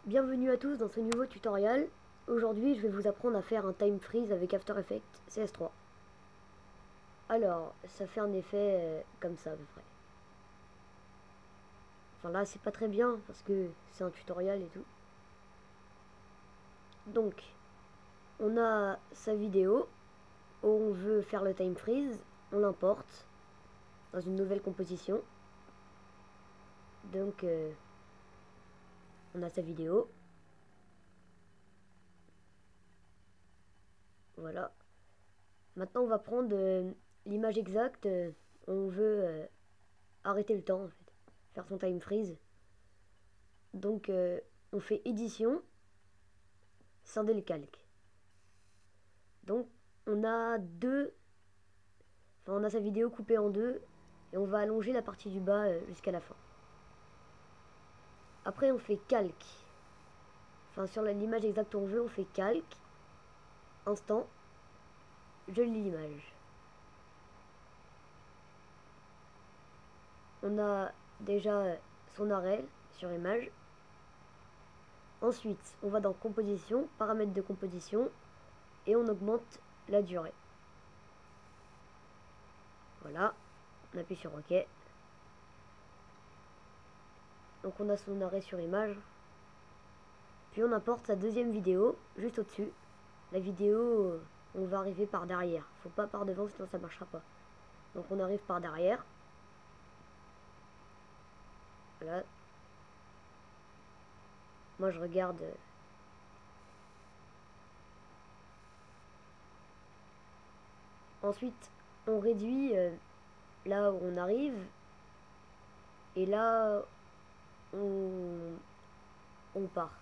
Bienvenue à tous dans ce nouveau tutoriel. Aujourd'hui, je vais vous apprendre à faire un time freeze avec After Effects CS3. Alors, ça fait un effet comme ça à peu près. Enfin là, c'est pas très bien parce que c'est un tutoriel et tout. Donc, on a sa vidéo où on veut faire le time freeze. On l'importe dans une nouvelle composition. Donc, on a sa vidéo. Voilà. Maintenant, on va prendre l'image exacte. On veut arrêter le temps, en fait. Faire son time freeze. Donc, on fait édition, scinder le calque. Donc, on a on a sa vidéo coupée en deux et on va allonger la partie du bas jusqu'à la fin. Après, on fait calque. Enfin, sur l'image exacte qu'on veut, on fait calque, instant, je lis l'image. On a déjà son arrêt sur image. Ensuite, on va dans composition, paramètres de composition, et on augmente la durée. Voilà, on appuie sur OK. Donc on a son arrêt sur image. Puis on importe sa deuxième vidéo, juste au-dessus. La vidéo, on va arriver par derrière. Faut pas par devant, sinon ça marchera pas. Donc on arrive par derrière. Voilà. Moi je regarde. Ensuite, on réduit là où on arrive. Et là, on part.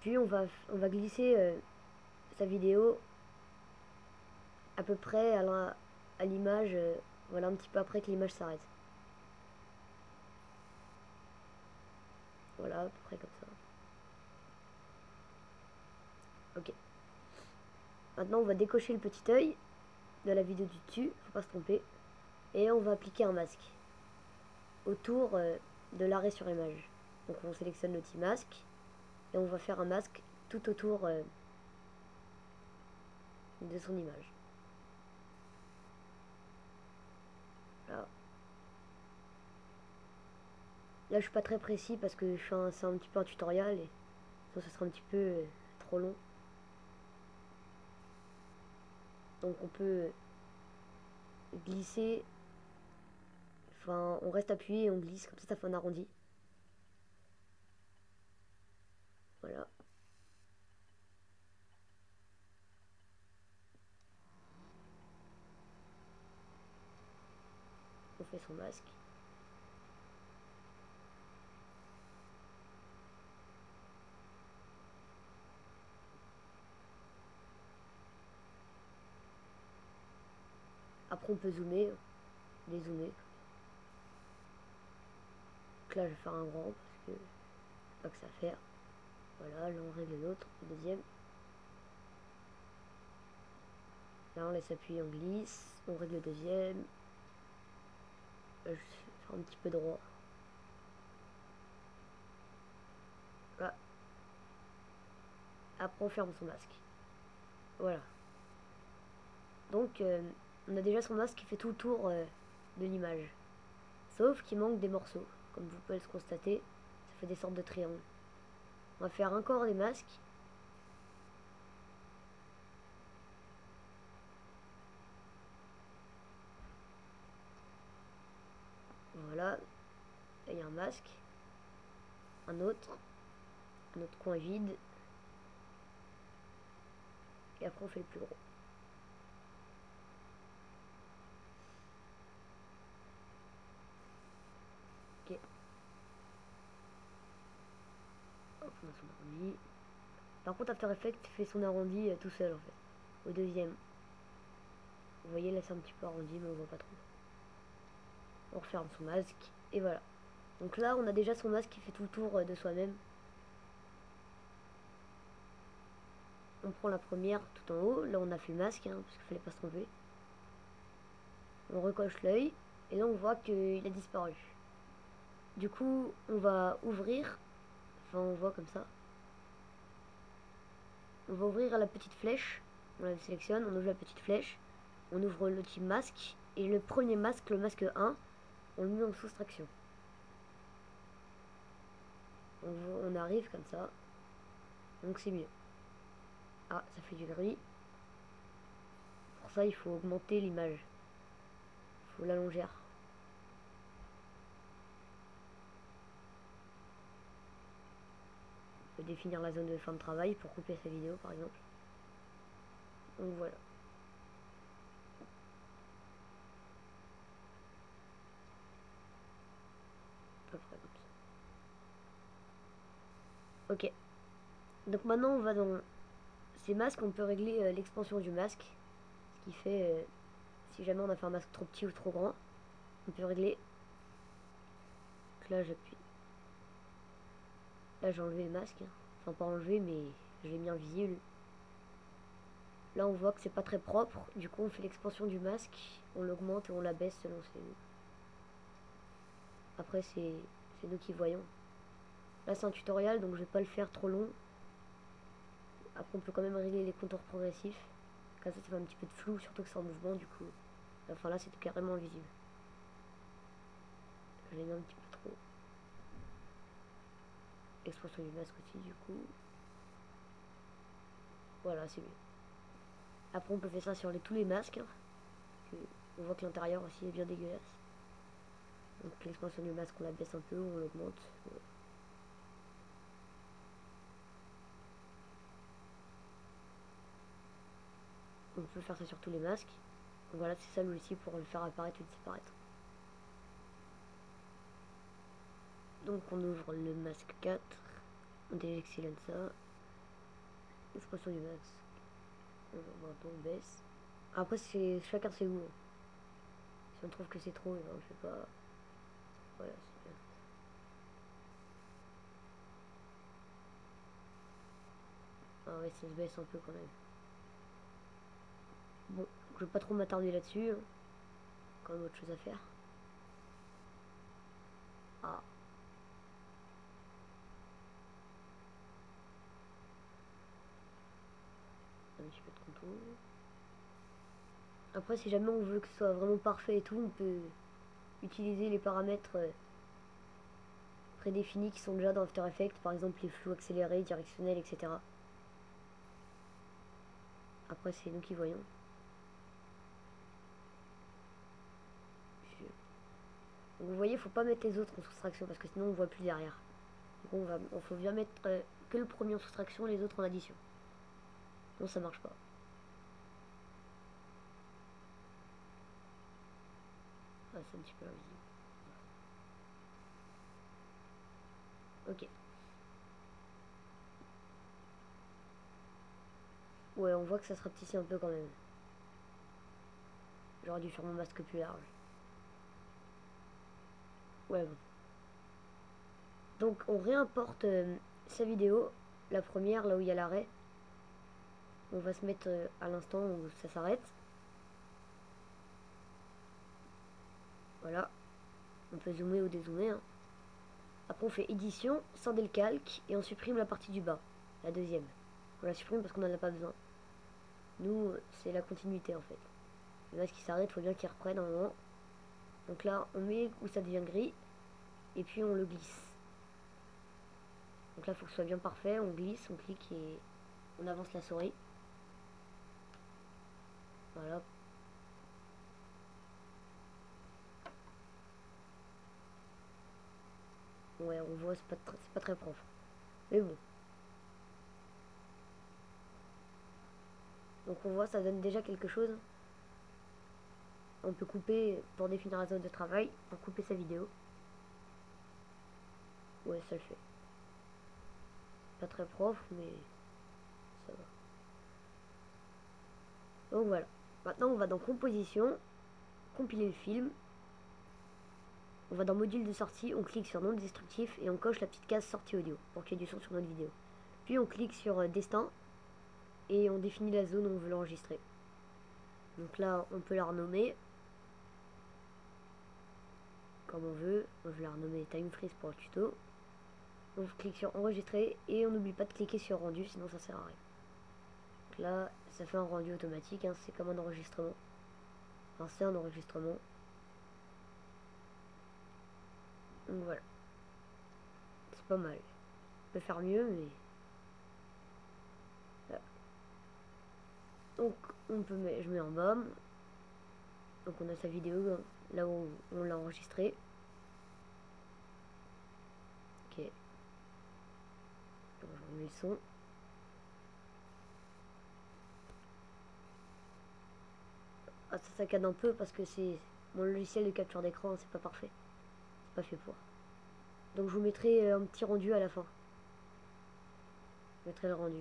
Puis on va glisser sa vidéo à peu près à l'image, voilà, un petit peu après que l'image s'arrête. Voilà, à peu près comme ça. Ok. Maintenant, on va décocher le petit œil de la vidéo du dessus, faut pas se tromper. Et on va appliquer un masque autour de l'arrêt sur image. Donc on sélectionne l'outil masque et on va faire un masque tout autour de son image. Voilà. Là je suis pas très précis parce que c'est un petit peu un tutoriel et sinon ça sera un petit peu trop long. Donc on peut glisser, enfin on reste appuyé et on glisse, comme ça fait un arrondi. Voilà. On fait son masque. Après on peut zoomer, dézoomer. Donc là je vais faire un grand parce que c'est pas que ça à faire. Voilà, là on règle l'autre, le deuxième. Là on laisse appuyer, on glisse, on règle le deuxième. Là, je vais faire un petit peu droit. Là. Après on ferme son masque. Voilà. Donc on a déjà son masque qui fait tout le tour de l'image. Sauf qu'il manque des morceaux. Comme vous pouvez le constater, ça fait des sortes de triangles. On va faire encore des masques. Voilà. Il y a un masque. Un autre coin vide. Et après on fait le plus gros. Ok. Hop, on a son arrondi. Par contre After Effects fait son arrondi tout seul en fait. Au deuxième. Vous voyez là c'est un petit peu arrondi mais on voit pas trop. On referme son masque. Et voilà. Donc là on a déjà son masque qui fait tout le tour de soi-même. On prend la première tout en haut. Là on a fait le masque hein, parce qu'il fallait pas se tromper. On recoche l'œil. Et là on voit qu'il a disparu. Du coup on va ouvrir. Enfin, on voit comme ça. On va ouvrir la petite flèche. On la sélectionne, on ouvre la petite flèche. On ouvre l'outil masque. Et le premier masque, le masque 1, on le met en soustraction. On arrive comme ça. Donc c'est mieux. Ah, ça fait du gris. Pour ça, il faut augmenter l'image. Il faut l'allonger. On peut définir la zone de fin de travail pour couper sa vidéo, par exemple. Donc voilà. À peu près comme ça. Ok. Donc maintenant, on va dans ces masques. On peut régler l'expansion du masque. Ce qui fait, si jamais on a fait un masque trop petit ou trop grand, on peut régler. Donc là, j'appuie. Là, j'ai enlevé le masque. Enfin, pas enlevé, mais je l'ai mis invisible. Là, on voit que c'est pas très propre. Du coup, on fait l'expansion du masque. On l'augmente et on l'abaisse selon ses... Après, c'est nous qui voyons. Là, c'est un tutoriel, donc je vais pas le faire trop long. Après, on peut quand même régler les contours progressifs. Comme ça fait un petit peu de flou, surtout que c'est en mouvement, du coup. Enfin, là, c'est carrément invisible. Je l'ai mis un petit peu trop. Expansion du masque aussi, du coup. Voilà, c'est mieux. Après, on peut faire ça sur tous les masques. Hein, on voit que l'intérieur aussi est bien dégueulasse. Donc, l'expansion du masque, on la baisse un peu, on l'augmente. Voilà. On peut faire ça sur tous les masques. Donc voilà, c'est ça l'outil pour le faire apparaître ou disparaître. Donc on ouvre le masque 4. On désélectionne ça. Expression du masque. On baisse. Après, c'est chacun ses goûts. Si on trouve que c'est trop, on le fait pas. Voilà, c'est bien. Ah ouais, ça se baisse un peu quand même. Bon, je vais pas trop m'attarder là-dessus. Hein. Quand même autre chose à faire. Ah. Un petit peu de contour. Après, si jamais on veut que ce soit vraiment parfait et tout, on peut utiliser les paramètres prédéfinis qui sont déjà dans After Effects, par exemple les flous accélérés, directionnels, etc. Après, c'est nous qui voyons. Donc, vous voyez, il faut pas mettre les autres en soustraction parce que sinon on voit plus derrière. Donc on faut bien mettre que le premier en soustraction, les autres en addition. Sinon ça marche pas. Ah, c'est un petit peu invisible. Ok. Ouais, on voit que ça se rapetissit un peu quand même. J'aurais dû faire mon masque plus large. Ouais, bon. Donc on réimporte sa vidéo, la première, là où il y a l'arrêt. On va se mettre à l'instant où ça s'arrête. Voilà. On peut zoomer ou dézoomer. Hein. Après on fait édition, scinder le calque et on supprime la partie du bas, la deuxième. On la supprime parce qu'on n'en a pas besoin. Nous, c'est la continuité en fait. Le masque qui s'arrête, il faut bien qu'il reprenne un moment. Donc là, on met où ça devient gris et puis on le glisse. Donc là, il faut que ce soit bien parfait. On glisse, on clique et on avance la souris. Voilà. Ouais, on voit, c'est pas très propre. Mais bon. Donc on voit, ça donne déjà quelque chose. On peut couper pour définir la zone de travail, pour couper sa vidéo. Ouais, ça le fait. Pas très propre, mais ça va. Donc voilà. Maintenant, on va dans composition, compiler le film. On va dans module de sortie, on clique sur non destructif et on coche la petite case sortie audio pour qu'il y ait du son sur notre vidéo. Puis on clique sur destin et on définit la zone où on veut l'enregistrer. Donc là, on peut la renommer comme on veut. Moi, je vais la renommer Time Freeze pour le tuto. On clique sur enregistrer et on n'oublie pas de cliquer sur rendu, sinon ça sert à rien. Donc là, ça fait un rendu automatique, hein, c'est comme un enregistrement. Enfin, c'est un enregistrement. Donc voilà. C'est pas mal. On peut faire mieux, mais... Voilà. Donc, on peut mettre, je mets en bas. Donc on a sa vidéo, hein, là où on l'a enregistré. Ok. Donc, je remets le son. Ah, ça saccade un peu parce que c'est mon logiciel de capture d'écran, c'est pas parfait. C'est pas fait pour. Donc je vous mettrai un petit rendu à la fin. Je mettrai le rendu.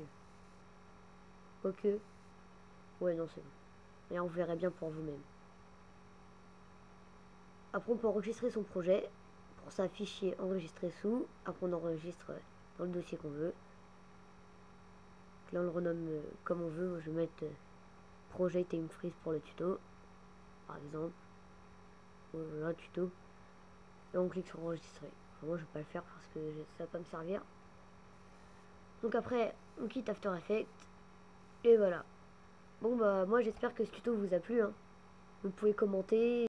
Ok. Ouais, non, c'est bon. Et on verrait bien pour vous-même. Après, on peut enregistrer son projet. Pour ça, fichier enregistrer sous. Après, on enregistre dans le dossier qu'on veut. Donc là, on le renomme comme on veut. Moi, je vais mettre projet Time Freeze pour le tuto, par exemple. Voilà, tuto. Et on clique sur enregistrer. Enfin, moi, je vais pas le faire parce que ça va pas me servir. Donc après, on quitte After Effects. Et voilà. Bon, bah, moi, j'espère que ce tuto vous a plu, hein. Vous pouvez commenter.